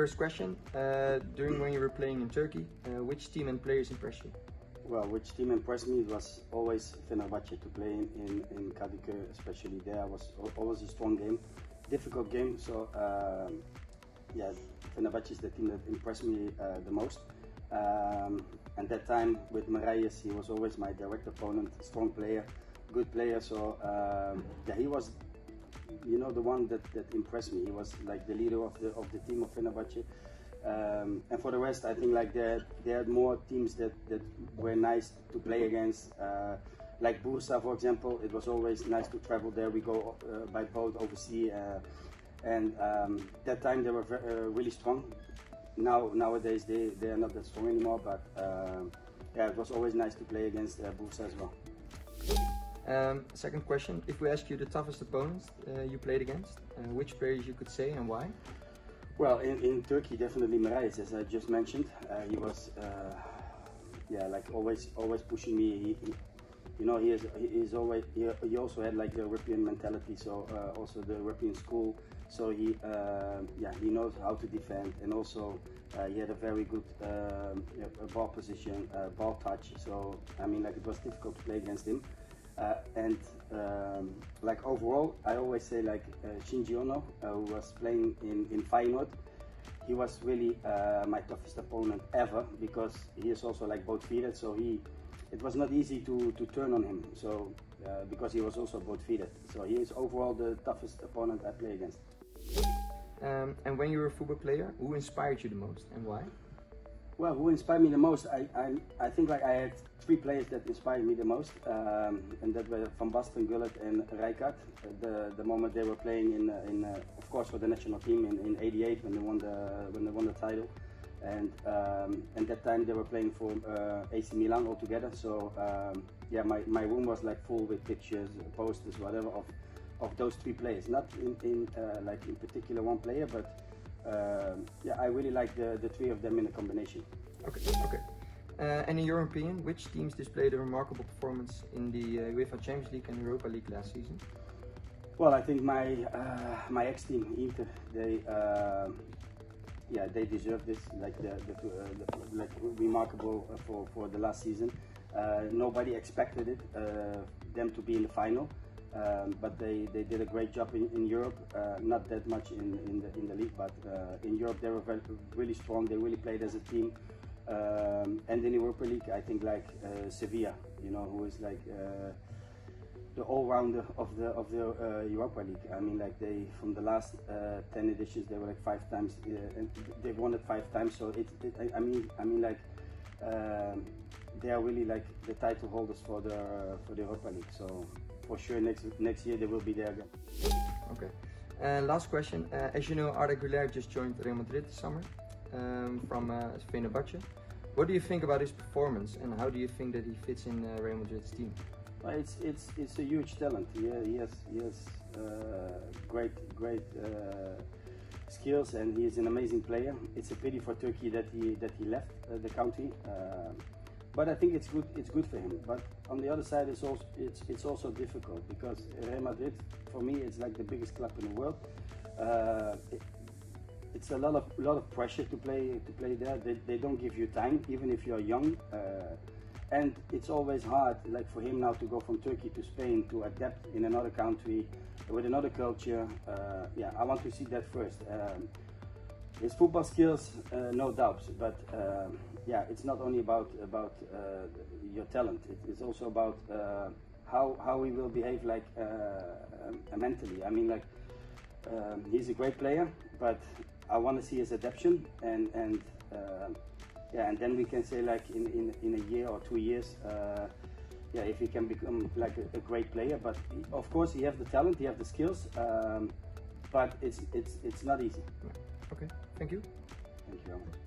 first question. During when you were playing in Turkey, which team and players impressed you? Well, which team impressed me was always Fenerbahce. To play in Kadıköy, especially there, was always a strong game, difficult game. So yeah, Fenerbahce is the team that impressed me the most. And that time with Marius, he was always my direct opponent, strong player, good player. So yeah, he was, you know, the one that impressed me. He was like the leader of the team of Fenerbahce. And for the rest, I think like there are more teams that were nice to play against. Like Bursa, for example, it was always nice to travel there. We go by boat overseas, and that time they were really strong. Nowadays they are not that strong anymore, but yeah, it was always nice to play against Bursa as well. Second question: if we ask you the toughest opponents you played against, which players you could say and why? Well, in Turkey, definitely Marius, as I just mentioned. He was, yeah, like always pushing me. You know, he also had like the European mentality, so also the European school. So he, yeah, he knows how to defend, and also he had a very good ball position, ball touch. So I mean, like it was difficult to play against him. And like overall, I always say like Shinji Ono, who was playing in Feyenoord, he was really my toughest opponent ever, because he is also like both-feeded, so it was not easy to turn on him. So because he was also both-feeded, so he is overall the toughest opponent I play against. And when you were a football player, who inspired you the most and why? Well, who inspired me the most? I think like I had three players that inspired me the most, and that were Van Basten, Gullit, and Rijkaard. The moment they were playing in of course for the national team in '88 when they won the title, and that time they were playing for AC Milan altogether. So yeah, my room was like full with pictures, posters, whatever of those three players. Not in like in particular one player, but. Yeah, I really like the three of them in a combination. Okay. And in your opinion, which teams displayed a remarkable performance in the UEFA Champions League and Europa League last season? Well, I think my ex-team Inter, yeah, they deserve this, like like remarkable for the last season. Nobody expected it, them to be in the final. But they did a great job in Europe, not that much in the league, but in Europe they were really strong. They really played as a team, and in Europa League I think like Sevilla, you know, who is like the all-rounder of the Europa League. I mean, like they from the last 10 editions they were like 5 times, and they've won it 5 times. So I mean like they are really like the title holders for the Europa League. So. For sure, next year they will be there again. Okay. Last question. As you know, Arda Güler just joined Real Madrid this summer from Fenerbahce. What do you think about his performance, and how do you think that he fits in Real Madrid's team? Well, it's a huge talent. He has great skills, and he is an amazing player. It's a pity for Turkey that he left the country. But I think it's good for him. But on the other side, it's also difficult, because Real Madrid, for me, it's like the biggest club in the world. It's a lot of pressure to play there. They don't give you time, even if you're young. And it's always hard, like for him now, to go from Turkey to Spain, to adapt in another country with another culture. Yeah, I want to see that first. His football skills, no doubt, but yeah, it's not only about your talent. It's also about how he will behave, like mentally. I mean, like he's a great player, but I want to see his adaptation, and yeah, and then we can say like in a year or 2 years, yeah, if he can become like a great player. But of course, he has the talent, he has the skills, but it's not easy. Okay, thank you. Thank you very much.